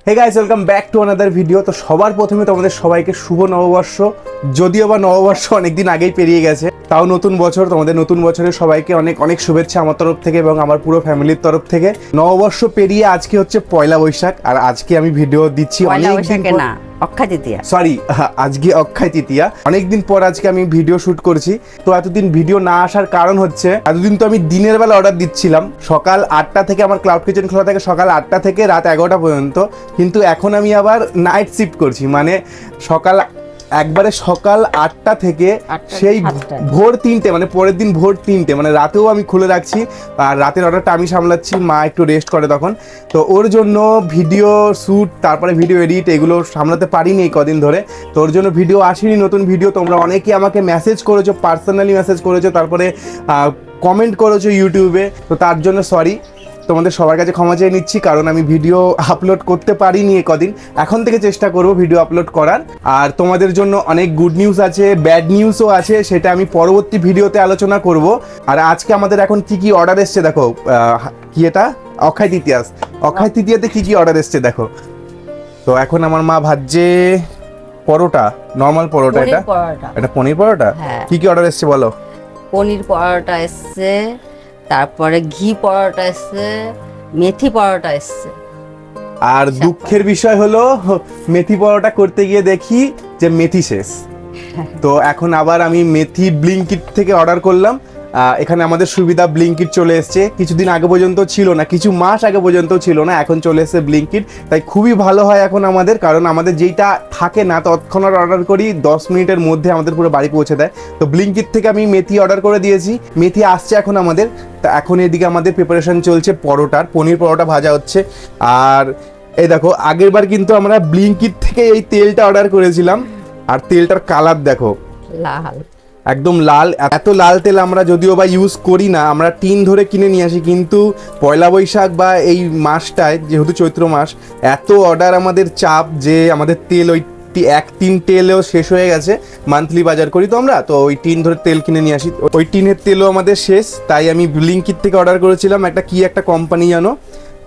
Hey guys, welcome back to another video. তো সবার প্রথমে তোমাদের সবাইকে শুভ নববর্ষ। যদিও বা নববর্ষ অনেকদিন আগেই পেরিয়ে গেছে, তাও নতুন বছর, তোমাদের নতুন বছরের সবাইকে অনেক অনেক শুভেচ্ছা আমার তরফ থেকে এবং আমার পুরো ফ্যামিলির তরফ থেকে। নববর্ষ পেরিয়ে আজকে হচ্ছে পয়লা বৈশাখ, আর আজকে আমি ভিডিও দিচ্ছি অনেকদিন পর। অক্ষয় তৃতীয়া, সরি, আজকে অক্ষয় তৃতীয়া। অনেকদিন পর আজকে আমি ভিডিও শুট করছি। তো এতদিন ভিডিও না আসার কারণ হচ্ছে, এতদিন তো আমি দিনের বেলা অর্ডার দিচ্ছিলাম, সকাল 8টা থেকে আমার ক্লাউড কিচেন খোলা থাকে, সকাল 8টা থেকে রাত 11টা পর্যন্ত। কিন্তু এখন আমি আবার নাইট শিফট করছি, মানে সকাল 8টা থেকে সেই ভোর 3টে, মানে পরের দিন ভোর 3টে, মানে রাতেও আমি খুলে রাখছি। আর রাতের অর্ডারটা আমি সামলাচ্ছি, মা একটু রেস্ট করে তখন। তো ওর জন্য ভিডিও শ্যুট, তারপরে ভিডিও এডিট, এগুলো সামলাতে পারিনি এই কদিন ধরে। তো ওর জন্য ভিডিও আসেনি, নতুন ভিডিও। তোমরা অনেকেই আমাকে মেসেজ করেছো, পার্সোনালি মেসেজ করেছো, তারপরে কমেন্ট করেছো ইউটিউবে। তো তার জন্য সরি, তোমাদের সবার কাছে ক্ষমা চেয়ে নিচ্ছি, কারণ আমি ভিডিও আপলোড করতে পারিনি এই কদিন। এখন থেকে চেষ্টা করব ভিডিও আপলোড করার। আর তোমাদের জন্য অনেক গুড নিউজ আছে, ব্যাড নিউজও আছে, সেটা আমি পরবর্তী ভিডিওতে আলোচনা করব। আর আজকে আমাদের এখন কি কি অর্ডার এসছে দেখো। কি এটা? অক্ষয় তৃতীয়াতে কি কি অর্ডার এসছে দেখো। তো এখন আমার মা ভাজছে পরোটা, নর্মাল পরোটা। এটা পনির পরোটা। কি কি অর্ডার এসছে বলো। পনির পরোটা এসছে, তারপরে ঘি পরোটা এসছে, মেথি পরোটা এসছে। আর দুঃখের বিষয় হলো, মেথি পরোটা করতে গিয়ে দেখি যে মেথি শেষ। তো এখন আবার আমি মেথি ব্লিঙ্কিট থেকে অর্ডার করলাম। এখানে আমাদের সুবিধা, ব্লিঙ্কিট চলে এসছে। কিছুদিন আগে পর্যন্ত ছিল না, কিছু মাস আগে পর্যন্ত ছিল না, এখন চলে এসছে ব্লিঙ্কিট। তাই খুবই ভালো হয় এখন আমাদের, কারণ আমাদের যেইটা থাকে না তৎক্ষণাৎ অর্ডার করি, 10 মিনিটের মধ্যে আমাদের পুরো বাড়ি পৌঁছে দেয়। তো ব্লিঙ্কিট থেকে আমি মেথি অর্ডার করে দিয়েছি, মেথি আসছে এখন আমাদের। তা এখন এদিকে আমাদের প্রিপারেশন চলছে পরোটার, পনির পরোটা ভাজা হচ্ছে। আর এই দেখো, আগের বার কিন্তু আমরা ব্লিঙ্কিট থেকে এই তেলটা অর্ডার করেছিলাম, আর তেলটার কালার দেখো, লাল, একদম লাল। এত লাল তেল আমরা যদিও বা ইউজ করি না, আমরা টিন ধরে কিনে নিয়ে আসি। কিন্তু পয়লা বৈশাখ বা এই মাসটায়, যেহেতু চৈত্র মাস, এত অর্ডার আমাদের চাপ যে আমাদের তেল ওই এক টিন তেলেও শেষ হয়ে গেছে। মান্থলি বাজার করি তো আমরা, তো ওই টিন ধরে তেল কিনে নিয়ে আসি, ওই টিনের তেলও আমাদের শেষ। তাই আমি ব্লিঙ্কিট থেকে অর্ডার করেছিলাম একটা কোম্পানি, জানো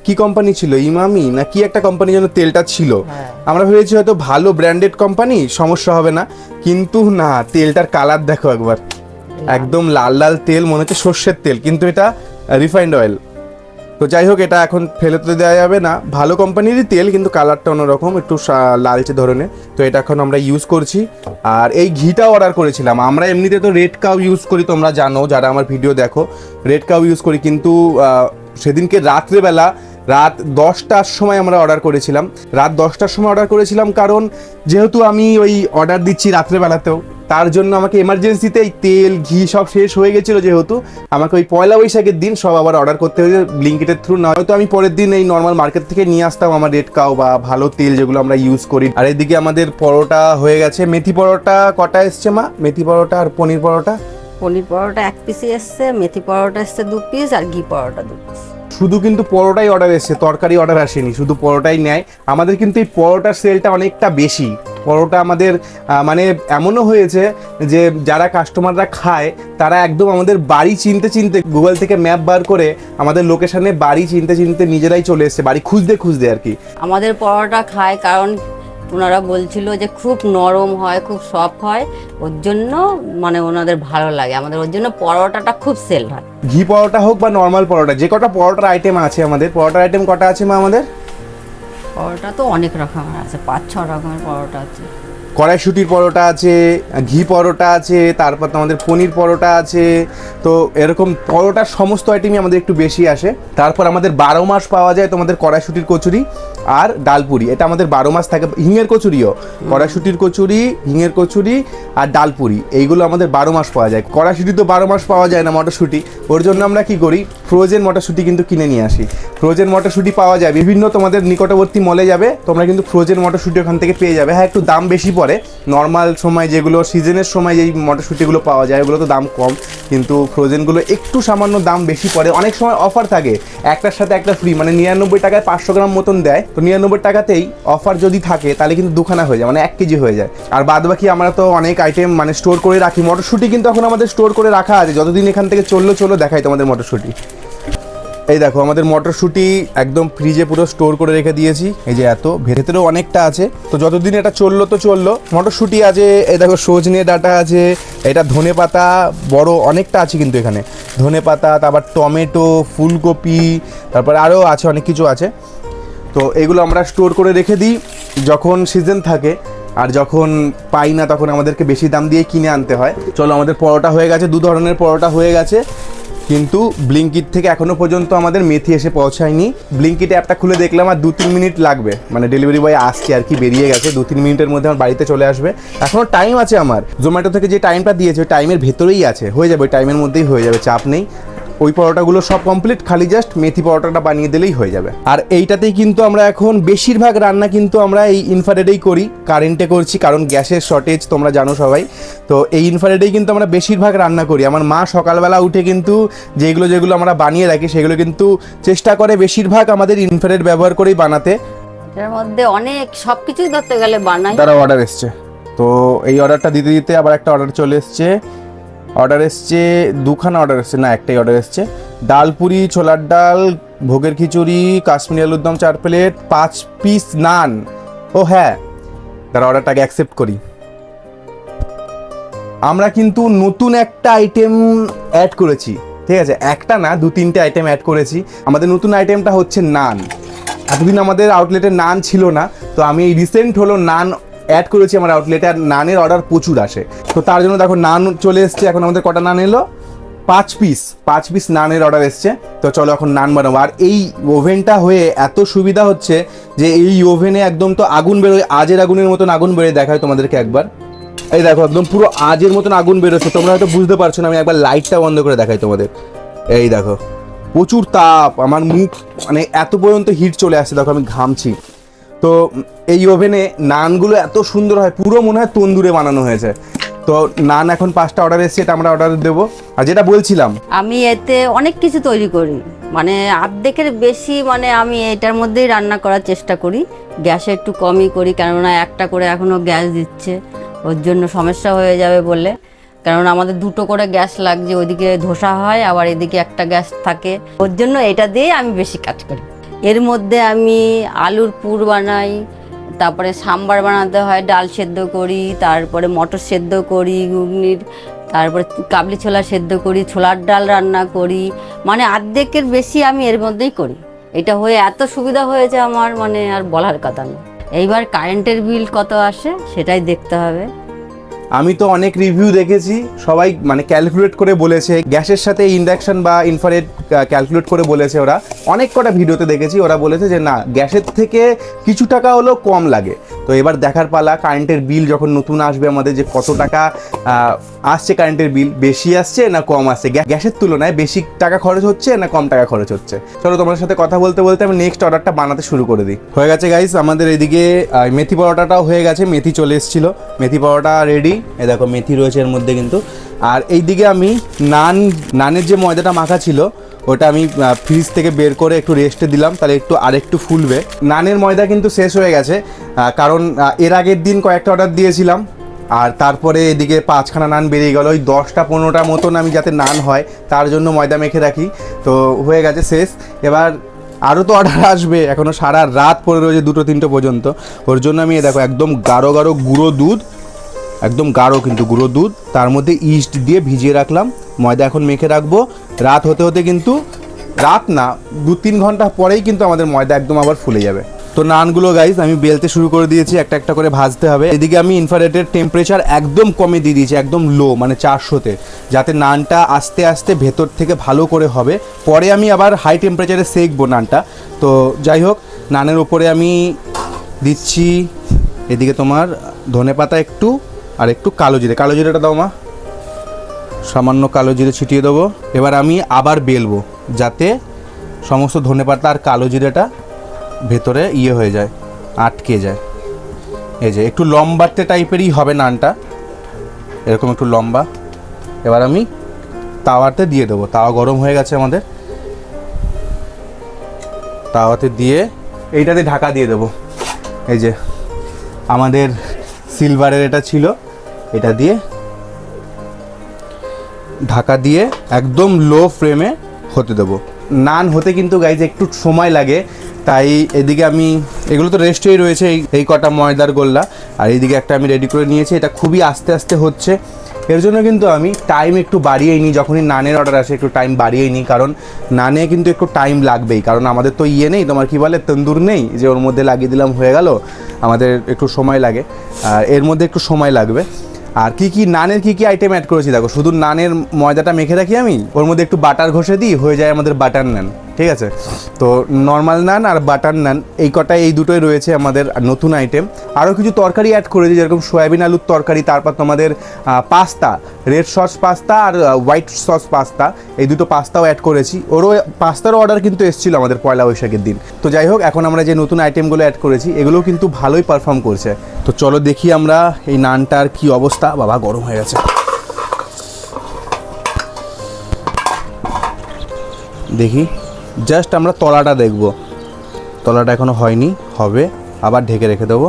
কি কোম্পানি ছিল, ইমামি না কি একটা কোম্পানি যেন তেলটা ছিল। আমরা ভেবেছি হয়তো ভালো ব্র্যান্ডেড কোম্পানি, সমস্যা হবে না। কিন্তু না, তেলটার কালার দেখো একবার, একদম লাল লাল তেল, মনে হচ্ছে সর্ষের তেল, কিন্তু এটা রিফাইন্ড অয়েল। তো যাই হোক, এটা এখন ফেলে তো দেওয়া যাবে না, ভালো কোম্পানিরই তেল, কিন্তু কালারটা অন্যরকম, একটু লালচে ধরনের। তো এটা এখন আমরা ইউজ করছি। আর এই ঘিটা অর্ডার করেছিলাম আমরা, এমনিতে তো রেড কাউ ইউজ করি, তোমরা জানো যারা আমার ভিডিও দেখো, রেড কাউ ইউজ করি। কিন্তু সেদিনকে রাত্রেবেলা রাত 10টার সময় আমরা অর্ডার করেছিলাম। রাত 10টার সময় অর্ডার করেছিলাম, কারণ যেহেতু আমি ওই অর্ডার দিচ্ছি রাত্রেবেলাতেও, তার জন্য আমাকে এমার্জেন্সিতে এই তেল ঘি সব শেষ হয়ে গেছিলো, যেহেতু আমাকে ওই পয়লা বৈশাখের দিন সব আবার অর্ডার করতে হয়েছে ব্লিঙ্কিটের থ্রু। না হয়তো আমি পরের দিন এই নর্মাল মার্কেট থেকে নিয়ে আসতাম আমার রেড কাউ বা ভালো তেল যেগুলো আমরা ইউজ করি। আর এদিকে আমাদের পরোটা হয়ে গেছে। মেথি পরোটা কটা এসছে মা? মেথি পরোটা আর পনির পরোটা? পনির পরোটা 1 পিসই এসছে, মেথি পরোটা এসছে 2 পিস, আর ঘি পরোটা 2 পিস। শুধু কিন্তু পরোটাই অর্ডার এসছে, তরকারি অর্ডার আসেনি, শুধু পরোটাই নেয় আমাদের। কিন্তু এই পরোটার সেলটা অনেকটা বেশি। পরোটা আমাদের মানে এমনও হয়েছে যে যারা কাস্টমাররা খায়, তারা একদম আমাদের বাড়ি চিনতে চিনতে, গুগল থেকে ম্যাপ বার করে আমাদের লোকেশনে বাড়ি চিনতে চিনতে নিজেরাই চলে এসছে, বাড়ি খুঁজতে খুঁজতে আর কি। আমাদের পরোটা খায়, কারণ ওনারা বলছিল যে খুব নরম হয়, খুব সফট হয়, ওর জন্য মানে ওনাদের ভালো লাগে আমাদের, ওর জন্য পরোটাটা খুব সেল হয়। ঘি পরোটা হোক বা নর্মাল পরোটা, যে কটা পরোটার আইটেম আছে আমাদের, পরোটার আইটেম কটা আছে মা আমাদের? পরোটা তো অনেক রকমের আছে, 5-6 রকমের পরোটা আছে। কড়াইশুটির পরোটা আছে, ঘি পরোটা আছে, তারপর তোমাদের পনির পরোটা আছে। তো এরকম পরোটার সমস্ত আইটেমই আমাদের একটু বেশি আসে। তারপর আমাদের 12 মাস পাওয়া যায় তোমাদের কড়াইশুটির কচুরি আর ডালপুরি, এটা আমাদের 12 মাস থাকে। হিঙের কচুরিও, কড়াইশুটির কচুরি, হিঙের কচুরি আর ডালপুরি, এইগুলো আমাদের 12 মাস পাওয়া যায়। কড়াইশুটি তো 12 মাস পাওয়া যায় না, মটরশুঁটি, ওর জন্য আমরা কি করি, ফ্রোজেন মটরশুঁটি কিন্তু কিনে নিয়ে আসি। ফ্রোজেন মটরশুঁটি পাওয়া যায় বিভিন্ন, তোমাদের নিকটবর্তী মলে যাবে তোমরা, কিন্তু ফ্রোজেন মটরশুঁটি ওখান থেকে পেয়ে যাবে। হ্যাঁ, একটু দাম বেশি পড়ে, নর্মাল সময় যেগুলো সিজনের সময় যেই মটরশুঁটিগুলো পাওয়া যায় ওগুলো তো দাম কম, কিন্তু ফ্রোজেনগুলো একটু সামান্য দাম বেশি পড়ে। অনেক সময় অফার থাকে, একটার সাথে একটা ফ্রি, মানে 99 টাকায় 500 গ্রাম মতন দেয়। তো 99 টাকাতেই অফার যদি থাকে তাহলে কিন্তু দুখানা হয়ে যায়, মানে 1 কেজি হয়ে যায়। আর বাদ বাকি আমরা তো অনেক আইটেম মানে স্টোর করে রাখি। মটরশুঁটি কিন্তু এখন আমাদের স্টোর করে রাখা আছে, যতদিন এখান থেকে চলো দেখাই তোমাদের মটরশুঁটি। এই দেখো আমাদের মটরশুঁটি একদম ফ্রিজে পুরো স্টোর করে রেখে দিয়েছি, এই যে এত ভেতরেও অনেকটা আছে। তো যতদিন এটা চললো তো চললো। মটরশুঁটি আছে, এই দেখো সজনে ডাঁটা আছে, এটা ধনেপাতা বড় অনেকটা আছে কিন্তু এখানে, ধনেপাতা, তারপর টমেটো, ফুলকপি, তারপর আরও আছে অনেক কিছু আছে। তো এগুলো আমরা স্টোর করে রেখে দিই যখন সিজন থাকে, আর যখন পাই না তখন আমাদেরকে বেশি দাম দিয়ে কিনে আনতে হয়। চলো আমাদের পরোটা হয়ে গেছে, 2 ধরনের পরোটা হয়ে গেছে, কিন্তু ব্লিঙ্কিট থেকে এখনো পর্যন্ত আমাদের মেথি এসে পৌঁছায়নি। ব্লিঙ্কিটে অ্যাপটা খুলে দেখলাম আর 2-3 মিনিট লাগবে, মানে ডেলিভারি বয় আসছে আর কি, বেরিয়ে গেছে, 2-3 মিনিটের মধ্যে আমার বাড়িতে চলে আসবে। এখনও টাইম আছে, আমার জোম্যাটো থেকে যে টাইমটা দিয়েছে ওই টাইমের ভেতরেই আছে, হয়ে যাবে, ওই টাইমের মধ্যেই হয়ে যাবে, চাপ নেই। ওই পরোটাগুলো সব কমপ্লিট, খালি জাস্ট মেথি পরোটাটা বানিয়ে দিলেই হয়ে যাবে। আর এইটাতেই কিন্তু আমরা এখন বেশিরভাগ রান্না কিন্তু আমরা এই ইনফ্রারেডেই করি, কারেন্টে করছি, কারণ গ্যাসের শর্টেজ তোমরা জানো সবাই। তো এই ইনফ্রারেডেই কিন্তু আমরা বেশিরভাগ রান্না করি। আমার মা সকালবেলা উঠে কিন্তু যেগুলো আমরা বানিয়ে রাখি সেগুলো কিন্তু চেষ্টা করে বেশিরভাগ আমাদের ইনফ্রারেড ব্যবহার করেই বানাতে। এর মধ্যে অনেক সব কিছুই ধরতে গেলে বানাই। তারা অর্ডার এসছে, তো এই অর্ডারটা দিতে দিতে আবার একটা অর্ডার চলে এসছে। অর্ডার এসছে 2খানা অর্ডার এসছে, না একটাই অর্ডার এসছে। ডাল পুরি, ছোলার ডাল, ভোগের খিচুড়ি, কাশ্মীরি আলুর দম 4 প্লেট, 5 পিস নান। ও হ্যাঁ, তার অর্ডারটাকে অ্যাকসেপ্ট করি। আমরা কিন্তু নতুন একটা আইটেম অ্যাড করেছি, ঠিক আছে, একটা না 2-3টে আইটেম অ্যাড করেছি। আমাদের নতুন আইটেমটা হচ্ছে নান। এতদিন আমাদের আউটলেটে নান ছিল না, তো আমি এই রিসেন্ট হলো নান অ্যাড করেছি আমার আউটলেটে, আর নানের অর্ডার প্রচুর আসে। তো তার জন্য দেখো নান চলে এসছে। এখন আমাদের কটা নান এলো? 5 পিস নানের অর্ডার এসছে। তো চলো এখন নান বানাবো। আর এই ওভেনটা হয়ে এত সুবিধা হচ্ছে যে এই ওভেনে একদম তো আগুন বেরোয়, আজের আগুনের মতন আগুন বেরোয়, দেখায় তোমাদেরকে একবার। এই দেখো একদম পুরো আজের মতন আগুন বেরোচ্ছে, তোমরা হয়তো বুঝতে পারছো না, আমি একবার লাইটটা বন্ধ করে দেখাই তোমাদের। এই দেখো প্রচুর তাপ, আমার মুখ মানে এত পর্যন্ত হিট চলে আসছে, দেখো আমি ঘামছি। তো এই ওভেনে নানগুলো এত সুন্দর হয়, পুরো মনে হয় তন্দুরে বানানো হয়েছে। তো নান এখন 5টা অর্ডার এসেছে, এটা আমরা অর্ডার দেবো। আর যেটা বলছিলাম, আমি এতে অনেক কিছু তৈরি করি, মানে অর্ধেকের বেশি মানে আমি এটার মধ্যেই রান্না করার চেষ্টা করি। গ্যাসে একটু কমই করি, কেননা একটা করে এখনও গ্যাস দিচ্ছে, ওর জন্য সমস্যা হয়ে যাবে বলে। কারণ আমাদের 2টো করে গ্যাস লাগছে, ওইদিকে ধোসা হয় আবার এদিকে একটা গ্যাস থাকে, ওর জন্য এটা দিয়ে আমি বেশি কাজ করি। এর মধ্যে আমি আলুর পুর বানাই, তারপরে সাম্বার বানাতে হয়, ডাল সেদ্ধ করি, তারপরে মটর সেদ্ধ করি ঘুগনির, তারপরে কাবলি ছোলা সেদ্ধ করি, ছোলার ডাল রান্না করি, মানে অর্ধেকের বেশি আমি এর মধ্যেই করি। এটা হয়ে এত সুবিধা হয়েছে আমার, মানে আর বলার কথা না। এইবার কারেন্টের বিল কত আসে সেটাই দেখতে হবে। আমি তো অনেক রিভিউ দেখেছি, সবাই মানে ক্যালকুলেট করে বলেছে, গ্যাসের সাথে ইন্ডাকশন বা ইনফ্রারেড ক্যালকুলেট করে বলেছে। ওরা অনেক কটা ভিডিওতে দেখেছি, ওরা বলেছে যে না, গ্যাসের থেকে কিছু টাকা হলেও কম লাগে। তো এবার দেখার পালা কারেন্টের বিল যখন নতুন আসবে আমাদের, যে কত টাকা আসছে কারেন্টের বিল, বেশি আসছে না কম আসছে, গ্যাসের তুলনায় বেশি টাকা খরচ হচ্ছে না কম টাকা খরচ হচ্ছে। চলো তোমাদের সাথে কথা বলতে বলতে আমি নেক্সট অর্ডারটা বানাতে শুরু করে দিই। হয়ে গেছে গাইস, আমাদের এদিকে মেথি পরোটাটাও হয়ে গেছে, মেথি চলে এসেছিলো, মেথি পরোটা রেডি। এই দেখো মেথি রয়েছে এর মধ্যে কিন্তু। আর এইদিকে আমি নানের যে ময়দাটা মাখা ছিল ওটা আমি ফ্রিজ থেকে বের করে একটু রেস্টে দিলাম, তাহলে আরেকটু ফুলবে। নানের ময়দা কিন্তু শেষ হয়ে গেছে, কারণ এর আগের দিন কয়েকটা অর্ডার দিয়েছিলাম, আর তারপরে এদিকে 5খানা নান বেরিয়ে গেল। ওই 10টা-15টা মতন আমি যাতে নান হয় তার জন্য ময়দা মেখে রাখি। তো হয়ে গেছে শেষ। এবার আরও তো অর্ডার আসবে, এখনও সারা রাত পড়ে রয়েছে 2-3টে পর্যন্ত। ওর জন্য আমি দেখো একদম গাঢ় গুঁড়ো দুধ, একদম গাঢ় কিন্তু গুঁড়ো দুধ, তার মধ্যে ইস্ট দিয়ে ভিজিয়ে রাখলাম। ময়দা এখন মেখে রাখবো, রাত হতে হতে কিন্তু, রাত না 2-3 ঘন্টা পরেই কিন্তু আমাদের ময়দা একদম আবার ফুলে যাবে। তো নানগুলো গাইজ আমি বেলতে শুরু করে দিয়েছি, একটা একটা করে ভাজতে হবে। এদিকে আমি ইনফ্রারেডের টেম্পারেচার একদম কমে দিয়ে দিয়েছি, একদম লো, মানে 400-তে, যাতে নানটা আস্তে আস্তে ভেতর থেকে ভালো করে হবে। পরে আমি আবার হাই টেম্পারেচারে সেকবো নানটা। তো যাই হোক, নানের ওপরে আমি দিচ্ছি এদিকে তোমার ধনেপাতা একটু, আর একটু কালো জিরেটা দাও মা, সামান্য কালো জিরে ছিটিয়ে দেবো। এবার আমি আবার বেলবো যাতে সমস্ত ধনেপাতা আর কালো জিরেটা ভেতরে হয়ে যায়, আটকে যায়। এই যে একটু লম্বাটে টাইপেরই হবে নানটা, এরকম একটু লম্বা। এবার আমি তাওয়াতে দিয়ে দেবো, তাওয়া গরম হয়ে গেছে আমাদের, তাওয়াতে দিয়ে এইটাতে ঢাকা দিয়ে দেবো। এই যে আমাদের সিলভারের এটা ছিল, এটা দিয়ে ঢাকা দিয়ে একদম লো ফ্লেমে হতে দেবো। নান হতে কিন্তু গাইজ একটু সময় লাগে, তাই এদিকে আমি এগুলো তো রেস্টেই রয়েছে, এই কটা ময়দার গোল্লা, আর এইদিকে একটা আমি রেডি করে নিয়েছি। এটা খুবই আস্তে আস্তে হচ্ছে, এর জন্য কিন্তু আমি টাইম একটু বাড়িয়েই নিই। যখনই নানের অর্ডার আসে একটু টাইম বাড়িয়েই নিই, কারণ নানে কিন্তু একটু টাইম লাগবেই, কারণ আমাদের তো নেই, তোমার কি বলে তন্দুর নেই যে ওর মধ্যে লাগিয়ে দিলাম হয়ে গেল, আমাদের একটু সময় লাগে, আর এর মধ্যে একটু সময় লাগবে। আর কি নানের কি আইটেম অ্যাড করেছি দেখো, শুধু নানের ময়দাটা মেখে রাখি আমি, ওর মধ্যে একটু বাটার ঘষে দিই, হয়ে যায় আমাদের বাটার নান। ঠিক আছে, তো নর্মাল নান আর বাটার নান এই দুটোই রয়েছে আমাদের নতুন আইটেম। আরও কিছু তরকারি অ্যাড করেছি, যেরকম সয়াবিন আলুর তরকারি, তারপর তোমাদের পাস্তা, রেড সস পাস্তা আর হোয়াইট সস পাস্তা, এই দুটো পাস্তাও অ্যাড করেছি। ওরও পাস্তারও অর্ডার কিন্তু এসেছিলো আমাদের পয়লা বৈশাখের দিন। তো যাই হোক, এখন আমরা যে নতুন আইটেমগুলো অ্যাড করেছি এগুলোও কিন্তু ভালোই পারফর্ম করছে। তো চলো দেখি আমরা এই নানটার কি অবস্থা। বাবা গরম হয়ে গেছে, দেখি জাস্ট আমরা তলাটা দেখব, তলাটা এখনো হয়নি, হবে, আবার ঢেকে রেখে দেবো।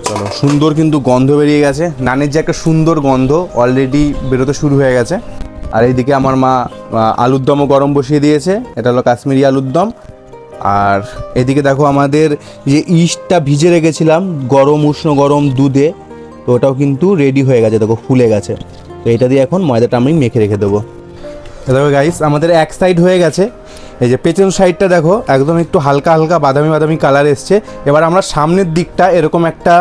চলো, সুন্দর কিন্তু গন্ধ বেরিয়ে গেছে, নানের যে একটা সুন্দর গন্ধ অলরেডি বেরোতে শুরু হয়ে গেছে। আর এইদিকে আমার মা আলুর দমও গরম বসিয়ে দিয়েছে, এটা হলো কাশ্মীরি আলুর দম। আর এদিকে দেখো আমাদের যে ইস্টটা ভিজে রেখেছিলাম উষ্ণ গরম দুধে, তো ওটাও কিন্তু রেডি হয়ে গেছে, দেখো ফুলে গেছে। তো এটা দিয়ে এখন ময়দাটা আমি মেখে রেখে দেবো। দেখো গাইস, আমাদের এক সাইড হয়ে গেছে, এই যে পেছন সাইডটা দেখো একদম একটু হালকা হালকা বাদামি কালার এসছে। এবার আমরা সামনের দিকটা এরকম একটা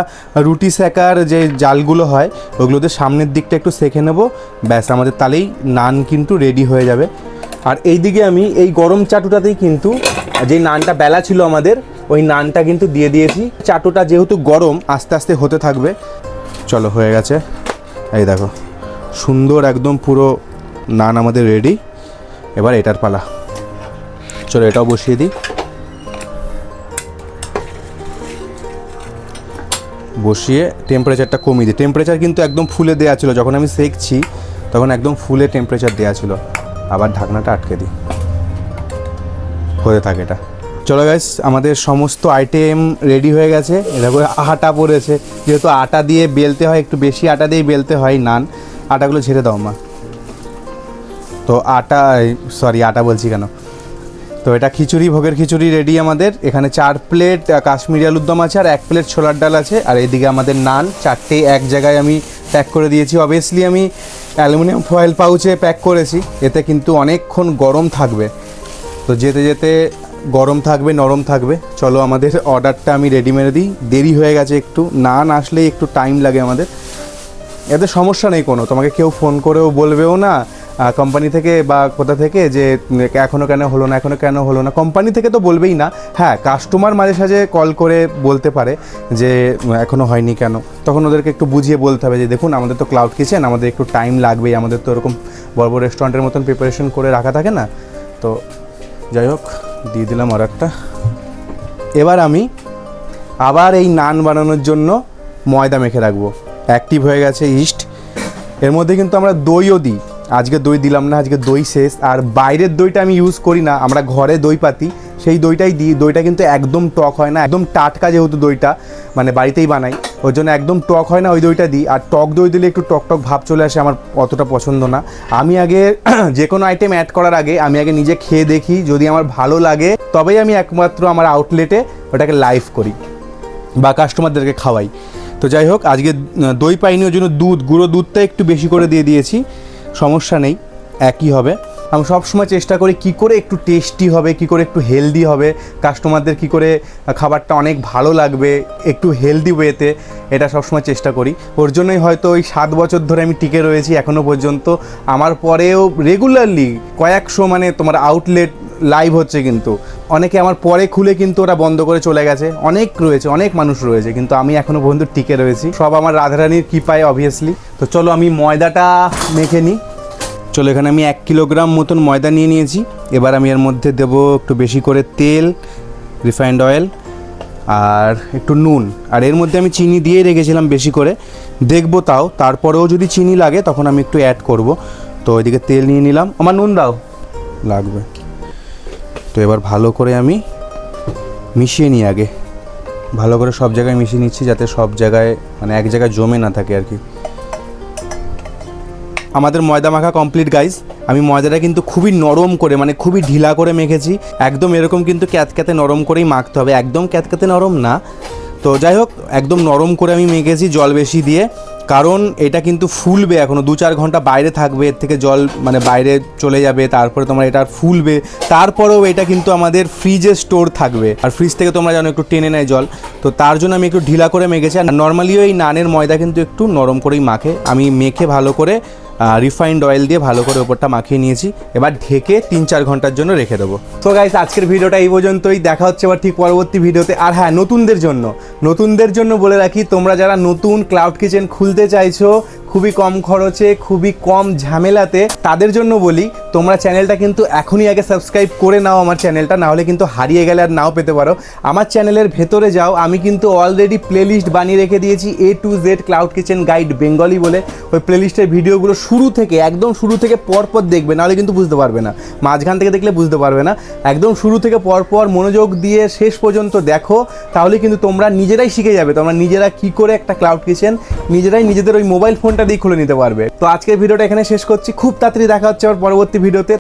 রুটি সেকার যে জালগুলো হয় ওগুলোতে সামনের দিকটা একটু সেঁকে নেবো, ব্যাস আমাদের তাহলেই নান কিন্তু রেডি হয়ে যাবে। আর এই দিকে আমি এই গরম চাটুটাতেই কিন্তু যেই নানটা বেলা ছিল আমাদের, ওই নানটা কিন্তু দিয়ে দিয়েছি। চাটুটা যেহেতু গরম আস্তে আস্তে হতে থাকবে। চলো, হয়ে গেছে, এই দেখো সুন্দর একদম পুরো নান আমাদের রেডি। এবার এটার পালা, চলো এটাও বসিয়ে দিই। বসিয়ে টেম্পারেচারটা কমিয়ে দিই। টেম্পারেচার কিন্তু একদম ফুলে দেওয়া ছিল, যখন আমি সেঁকছি তখন একদম ফুলে টেম্পারেচার দেওয়া ছিল। আবার ঢাকনাটা আটকে দিই, হতে থাকে এটা। চলো গাইস, আমাদের সমস্ত আইটেম রেডি হয়ে গেছে। দেখো আটা পড়েছে, যেহেতু আটা দিয়ে বেলতে হয়, একটু বেশি আটা দিয়ে বেলতে হয় নান। আটাগুলো ছেড়ে দাও মা। তো আটা বলছি কেন, তো এটা খিচুড়ি, ভোগের খিচুড়ি রেডি আমাদের। এখানে 4 প্লেট কাশ্মীরি আলুর দম আছে, আর 1 প্লেট ছোলার ডাল আছে। আর এইদিকে আমাদের নান 4টে এক জায়গায় আমি প্যাক করে দিয়েছি। অবভিয়াসলি আমি অ্যালুমিনিয়াম ফয়েল পাউচে প্যাক করেছি, এতে কিন্তু অনেকক্ষণ গরম থাকবে, তো যেতে যেতে গরম থাকবে, নরম থাকবে। চলো আমাদের অর্ডারটা আমি রেডি মেরে দিই, দেরি হয়ে গেছে একটু, নান আসলেই একটু টাইম লাগে আমাদের। এতে সমস্যা নেই কোনো, তোমাকে কেউ ফোন করেও বলবেও না কোম্পানি থেকে বা কোথা থেকে যে এখনও কেন হলো না, কোম্পানি থেকে তো বলবেই না। হ্যাঁ, কাস্টমার মাঝে সাঝে কল করে বলতে পারে যে এখনও হয়নি কেন, তখন ওদেরকে একটু বুঝিয়ে বলতে হবে যে দেখুন আমাদের তো ক্লাউড কিচেন, আমাদের একটু টাইম লাগবেই, আমাদের তো এরকম বড় বড় রেস্টুরেন্টের মতন প্রিপারেশন করে রাখা থাকে না। তো যাই হোক, দিয়ে দিলাম অর্ডারটা। এবার আমি আবার এই নান বানানোর জন্য ময়দা মেখে রাখবো। অ্যাক্টিভ হয়ে গেছে ইস্ট, এর মধ্যে কিন্তু আমরা দইও দিই। আজকে দই দিলাম না, আজকে দই শেষ। আর বাইরের দইটা আমি ইউজ করি না, আমরা ঘরে দই পাতি, সেই দইটাই দিই। দইটা কিন্তু একদম টক হয় না, একদম টাটকা, যেহেতু দইটা মানে বাড়িতেই বানাই, ওর জন্য একদম টক হয় না, ওই দইটা দিই। আর টক দই দিলে একটু টক ভাব চলে আসে, আমার অতটা পছন্দ না। আমি আগে যে কোনো আইটেম অ্যাড করার আগে আমি আগে নিজে খেয়ে দেখি, যদি আমার ভালো লাগে তবেই আমি একমাত্র আমার আউটলেটে ওটাকে লাইভ করি বা কাস্টমারদেরকে খাওয়াই। তো যাই হোক, আজকে দই পাইনি, ওই জন্য গুঁড়ো দুধটা একটু বেশি করে দিয়ে দিয়েছি, সমস্যা নেই, একই হবে। আমি সবসময় চেষ্টা করি কী করে একটু টেস্টি হবে, কী করে একটু হেলদি হবে, কাস্টমারদের কী করে খাবারটা অনেক ভালো লাগবে একটু হেলদি ওয়েতে, এটা সবসময় চেষ্টা করি। ওর জন্যই হয়তো ওই 7 বছর ধরে আমি টিকে রয়েছি এখনও পর্যন্ত। আমার পরেও রেগুলারলি কয়েকশো মানে তোমার আউটলেট লাইভ হচ্ছে, কিন্তু অনেকে আমার পরে খুলে কিন্তু ওরা বন্ধ করে চলে গেছে, অনেক মানুষ রয়েছে, কিন্তু আমি এখনও পর্যন্ত টিকে রয়েছি। সব আমার রাধারানীর কৃপায় অবভিয়াসলি। তো চলো আমি ময়দাটা মেখে নিই। চলো, এখানে আমি 1 কিলোগ্রাম মতন ময়দা নিয়ে নিয়েছি। এবার আমি এর মধ্যে দেবো একটু বেশি করে তেল, রিফাইন্ড অয়েল আর একটু নুন। আর এর মধ্যে আমি চিনি দিয়ে রেখেছিলাম বেশি করে, দেখবো তারপরেও যদি চিনি লাগে তখন আমি একটু অ্যাড করব। তো ওইদিকে তেল নিয়ে নিলাম, আমার নুন দাও, লাগবে। তো এবার ভালো করে আমি মিশিয়ে নিই, আগে ভালো করে সব জায়গায় মিশিয়ে নিচ্ছি, যাতে সব জায়গায় মানে এক জায়গায় জমে না থাকে আর কি। আমাদের ময়দা মাখা কমপ্লিট গাইজ। আমি ময়দাটা কিন্তু খুবই নরম করে মানে খুবই ঢিলা করে মেখেছি, একদম এরকম কিন্তু ক্যাতক্যাতে নরম করেই মাখতে হবে, একদম ক্যাতক্যাতে নরম না। তো যাই হোক একদম নরম করে আমি মেখেছি জল বেশি দিয়ে, কারণ এটা কিন্তু ফুলবে, এখনও 2-4 ঘন্টা বাইরে থাকবে, এর থেকে জল মানে বাইরে চলে যাবে, তারপরে তোমার এটা ফুলবে, তারপরেও এটা কিন্তু আমাদের ফ্রিজে স্টোর থাকবে, আর ফ্রিজ থেকে তোমরা জানো একটু টেনে নেয় জল, তো তার জন্য আমি একটু ঢিলা করে মেখেছি। আর নর্মালিও এই নানের ময়দা কিন্তু একটু নরম করেই মাখে, আমি মেখে ভালো করে রিফাইন্ড অয়েল দিয়ে ভালো করে ওপরটা মাখিয়ে নিয়েছি, এবার ঢেকে 3-4 ঘন্টার জন্য রেখে দেবো। তো গাইস আজকের ভিডিওটা এই পর্যন্তই, দেখা হচ্ছে আবার ঠিক পরবর্তী ভিডিওতে। আর হ্যাঁ, নতুনদের জন্য বলে রাখি, তোমরা যারা নতুন ক্লাউড কিচেন খুলতে চাইছো খুবই কম খরচে, খুবই কম ঝামেলাতে, তাদের জন্য বলি তোমরা চ্যানেলটা কিন্তু এখনই আগে সাবস্ক্রাইব করে নাও আমার চ্যানেলটা, নাহলে কিন্তু হারিয়ে গেলে আর নাও পেতে পারো। আমার চ্যানেলের ভেতরে যাও, আমি কিন্তু অলরেডি প্লেলিস্ট বানিয়ে রেখে দিয়েছি A to Z cloud kitchen guide Bengali বলে। ওই প্লেলিস্টের ভিডিওগুলো শুরু থেকে পরপর দেখবে, নাহলে কিন্তু বুঝতে পারবে না, মাঝখান থেকে দেখলে বুঝতে পারবে না। একদম শুরু থেকে পরপর মনোযোগ দিয়ে শেষ পর্যন্ত দেখো, তাহলে কিন্তু তোমরা নিজেরাই শিখে যাবে, তোমরা নিজেরা কি করে একটা ক্লাউড কিচেন নিজেরাই নিজেদের ওই মোবাইল ফোনটা দিয়ে খুলে নিতে পারবে। তো আজকের ভিডিওটা এখানে শেষ করছি, খুব তাড়াতাড়ি দেখা হচ্ছে আবার পরবর্তী ভিডিওতে।